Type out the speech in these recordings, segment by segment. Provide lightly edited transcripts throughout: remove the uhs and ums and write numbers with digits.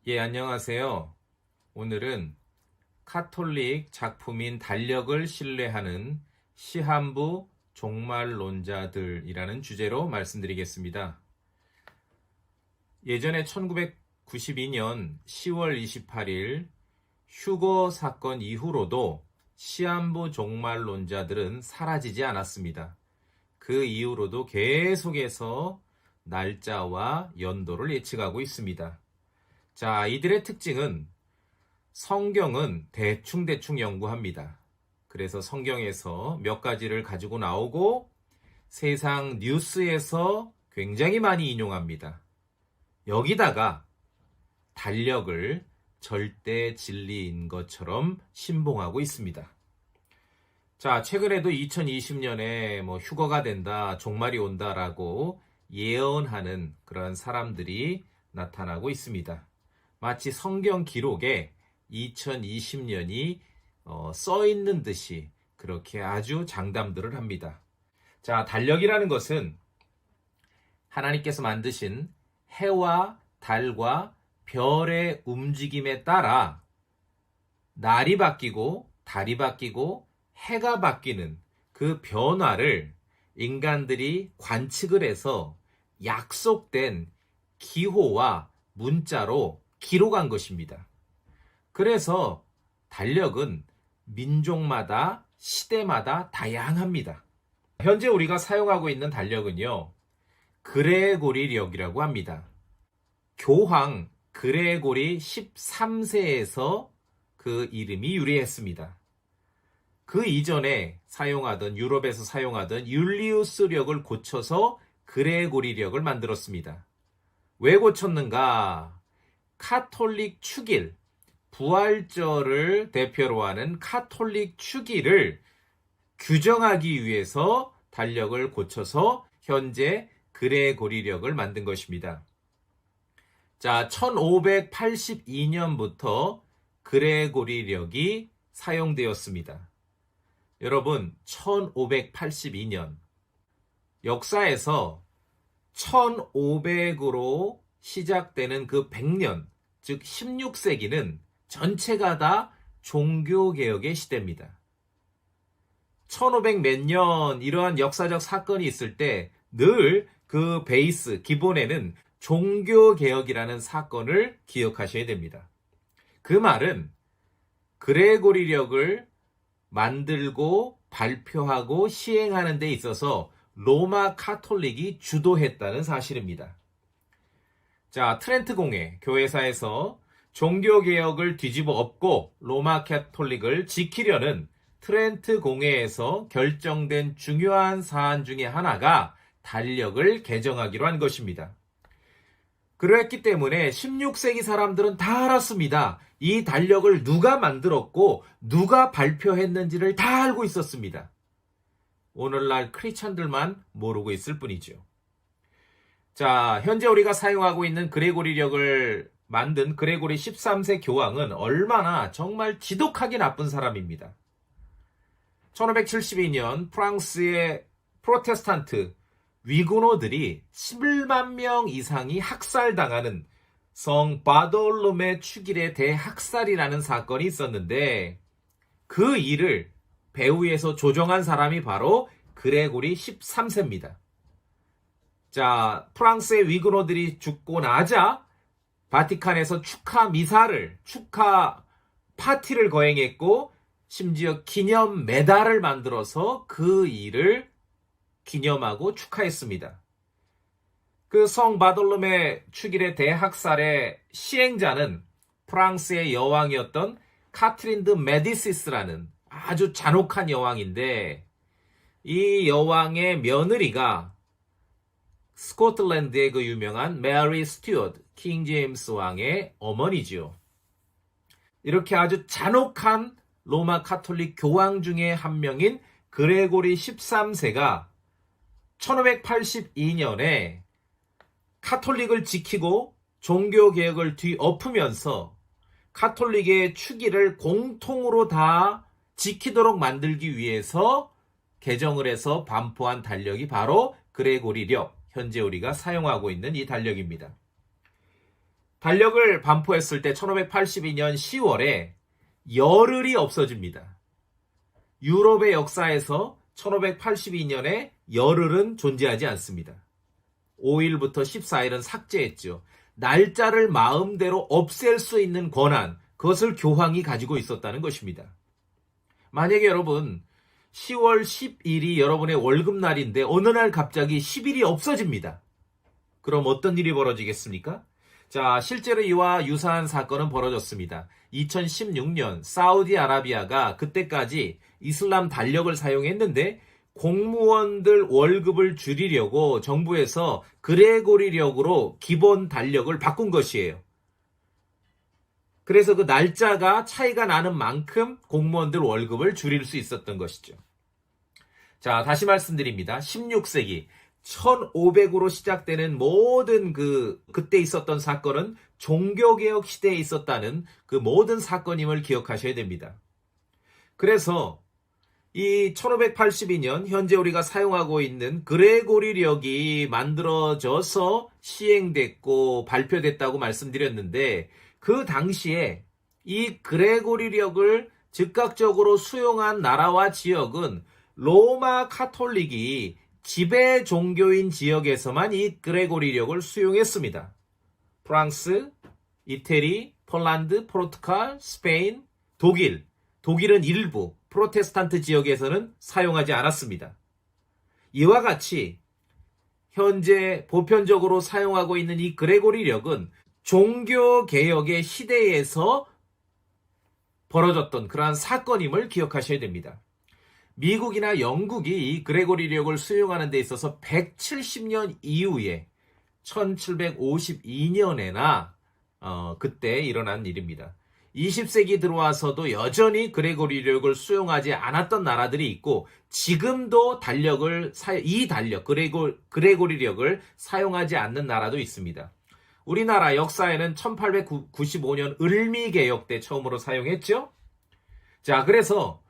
예, 안녕하세요. 오늘은 카톨릭 작품인 달력을 신뢰하는 시한부 종말론자들이라는 주제로 말씀드리겠습니다. 예전에 1992년 10월 28일 휴거 사건 이후로도 시한부 종말론자들은 사라지지 않았습니다. 그 이후로도 계속해서 날짜와 연도를 예측하고 있습니다. 자, 이들의 특징은 성경은 대충 연구합니다. 그래서 성경에서 몇 가지를 가지고 나오고 세상 뉴스에서 굉장히 많이 인용합니다. 여기다가 달력을 절대 진리인 것처럼 신봉하고 있습니다. 자, 최근에도 2020년에 휴거가 된다, 종말이 온다라고 예언하는 그런 사람들이 나타나고 있습니다. 마치 성경 기록에 2020년이 써 있는 듯이 그렇게 아주 장담들을 합니다. 자, 달력이라는 것은 하나님께서 만드신 해와 달과 별의 움직임에 따라 날이 바뀌고 달이 바뀌고 해가 바뀌는 그 변화를 인간들이 관측을 해서 약속된 기호와 문자로 기록한 것입니다. 그래서 달력은 민족마다 시대마다 다양합니다. 현재 우리가 사용하고 있는 달력은요, 그레고리력이라고 합니다. 교황 그레고리 13세에서 그 이름이 유래했습니다. 그 이전에 유럽에서 사용하던 율리우스력을 고쳐서 그레고리력을 만들었습니다. 왜 고쳤는가? 카톨릭 축일, 부활절을 대표로 하는 카톨릭 축일을 규정하기 위해서 달력을 고쳐서 현재 그레고리력을 만든 것입니다. 자, 1582년부터 그레고리력이 사용되었습니다. 여러분, 1582년 역사에서 1500으로 시작되는 그 100년, 즉 16세기는 전체가 다 종교개혁의 시대입니다. 1500 몇 년 이러한 역사적 사건이 있을 때 늘 그 베이스, 기본에는 종교개혁이라는 사건을 기억하셔야 됩니다. 그 말은 그레고리력을 만들고 발표하고 시행하는 데 있어서 로마 카톨릭이 주도했다는 사실입니다. 자, 트렌트 공회, 교회사에서 종교개혁을 뒤집어 엎고 로마 카톨릭을 지키려는 트렌트 공회에서 결정된 중요한 사안 중에 하나가 달력을 개정하기로 한 것입니다. 그랬기 때문에 16세기 사람들은 다 알았습니다. 이 달력을 누가 만들었고 누가 발표했는지를 다 알고 있었습니다. 오늘날 크리스찬들만 모르고 있을 뿐이죠. 자, 현재 우리가 사용하고 있는 그레고리력을 만든 그레고리 13세 교황은 얼마나 정말 지독하게 나쁜 사람입니다. 1572년 프랑스의 프로테스탄트 위고노들이 11만 명 이상이 학살당하는 성 바돌로메 축일의 대학살이라는 사건이 있었는데 그 일을 배후에서 조정한 사람이 바로 그레고리 13세입니다. 자, 프랑스의 위그노들이 죽고 나자 바티칸에서 축하 파티를 거행했고 심지어 기념 메달을 만들어서 그 일을 기념하고 축하했습니다. 그 성 바돌로메 축일의 대학살의 시행자는 프랑스의 여왕이었던 카트린 드 메디시스라는 아주 잔혹한 여왕인데 이 여왕의 며느리가 스코틀랜드의 그 유명한 메리 스튜어트 킹 제임스 왕의 어머니죠. 이렇게 아주 잔혹한 로마 카톨릭 교황 중에 한 명인 그레고리 13세가 1582년에 카톨릭을 지키고 종교개혁을 뒤엎으면서 카톨릭의 축일을 공통으로 다 지키도록 만들기 위해서 개정을 해서 반포한 달력이 바로 그레고리력, 현재 우리가 사용하고 있는 이 달력입니다. 달력을 반포했을 때 1582년 10월에 열흘이 없어집니다. 유럽의 역사에서 1582년에 열흘은 존재하지 않습니다. 5일부터 14일은 삭제했죠. 날짜를 마음대로 없앨 수 있는 권한, 그것을 교황이 가지고 있었다는 것입니다. 만약에 여러분 10월 10일이 여러분의 월급날인데 어느 날 갑자기 10일이 없어집니다. 그럼 어떤 일이 벌어지겠습니까? 자, 실제로 이와 유사한 사건은 벌어졌습니다. 2016년 사우디아라비아가 그때까지 이슬람 달력을 사용했는데 공무원들 월급을 줄이려고 정부에서 그레고리력으로 기본 달력을 바꾼 것이에요. 그래서 그 날짜가 차이가 나는 만큼 공무원들 월급을 줄일 수 있었던 것이죠. 자, 다시 말씀드립니다. 16세기 1500으로 시작되는 모든 그때 있었던 사건은 종교개혁 시대에 있었다는 그 모든 사건임을 기억하셔야 됩니다. 그래서 이 1582년 현재 우리가 사용하고 있는 그레고리력이 만들어져서 시행됐고 발표됐다고 말씀드렸는데 그 당시에 이 그레고리력을 즉각적으로 수용한 나라와 지역은 로마 카톨릭이 지배 종교인 지역에서만 이 그레고리력을 수용했습니다. 프랑스, 이태리, 폴란드, 포르투갈, 스페인, 독일은 일부 프로테스탄트 지역에서는 사용하지 않았습니다. 이와 같이 현재 보편적으로 사용하고 있는 이 그레고리력은 종교개혁의 시대에서 벌어졌던 그러한 사건임을 기억하셔야 됩니다. 미국이나 영국이 이 그레고리력을 수용하는 데 있어서 170년 이후에 1752년에나 그때 일어난 일입니다. 20세기 들어와서도 여전히 그레고리력을 수용하지 않았던 나라들이 있고 지금도 그레고리력을 사용하지 않는 나라도 있습니다. 우리나라 역사에는 1895년 을미개혁 때 처음으로 사용했죠. 자, 그래서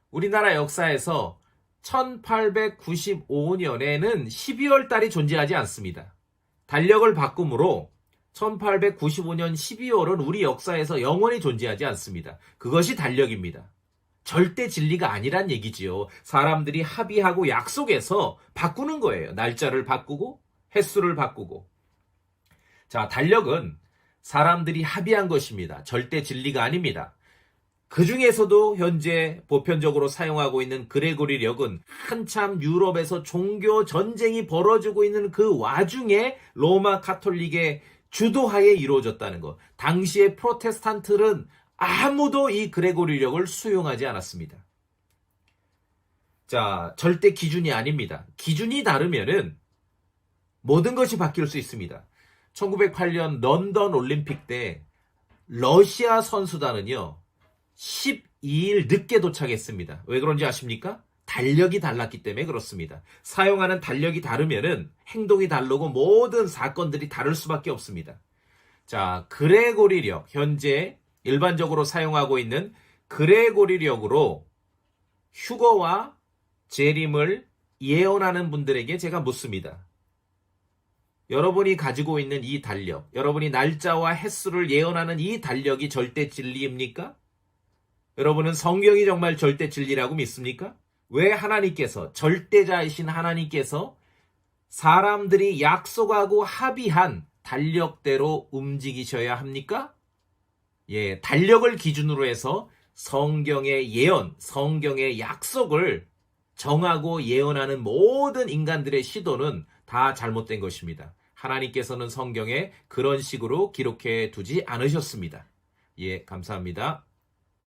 우리나라 역사에서 1895년에는 12월 달이 존재하지 않습니다. 달력을 바꿈으로 1895년 12월은 우리 역사에서 영원히 존재하지 않습니다. 그것이 달력입니다. 절대 진리가 아니란 얘기지요. 사람들이 합의하고 약속해서 바꾸는 거예요. 날짜를 바꾸고 횟수를 바꾸고. 자, 달력은 사람들이 합의한 것입니다. 절대 진리가 아닙니다. 그 중에서도 현재 보편적으로 사용하고 있는 그레고리력은 한참 유럽에서 종교 전쟁이 벌어지고 있는 그 와중에 로마 카톨릭의 주도하에 이루어졌다는 것. 당시의 프로테스탄트는 아무도 이 그레고리력을 수용하지 않았습니다. 자, 절대 기준이 아닙니다. 기준이 다르면은 모든 것이 바뀔 수 있습니다. 1908년 런던 올림픽 때 러시아 선수단은요 12일 늦게 도착했습니다. 왜 그런지 아십니까? 달력이 달랐기 때문에 그렇습니다. 사용하는 달력이 다르면은 행동이 다르고 모든 사건들이 다를 수밖에 없습니다. 자, 그레고리력, 현재 일반적으로 사용하고 있는 그레고리력으로 휴거와 재림을 예언하는 분들에게 제가 묻습니다. 여러분이 가지고 있는 이 달력, 여러분이 날짜와 횟수를 예언하는 이 달력이 절대 진리입니까? 여러분은 성경이 정말 절대 진리라고 믿습니까? 왜 하나님께서, 절대자이신 하나님께서 사람들이 약속하고 합의한 달력대로 움직이셔야 합니까? 예, 달력을 기준으로 해서 성경의 예언, 성경의 약속을 정하고 예언하는 모든 인간들의 시도는 다 잘못된 것입니다. 하나님께서는 성경에 그런 식으로 기록해 두지 않으셨습니다. 예, 감사합니다.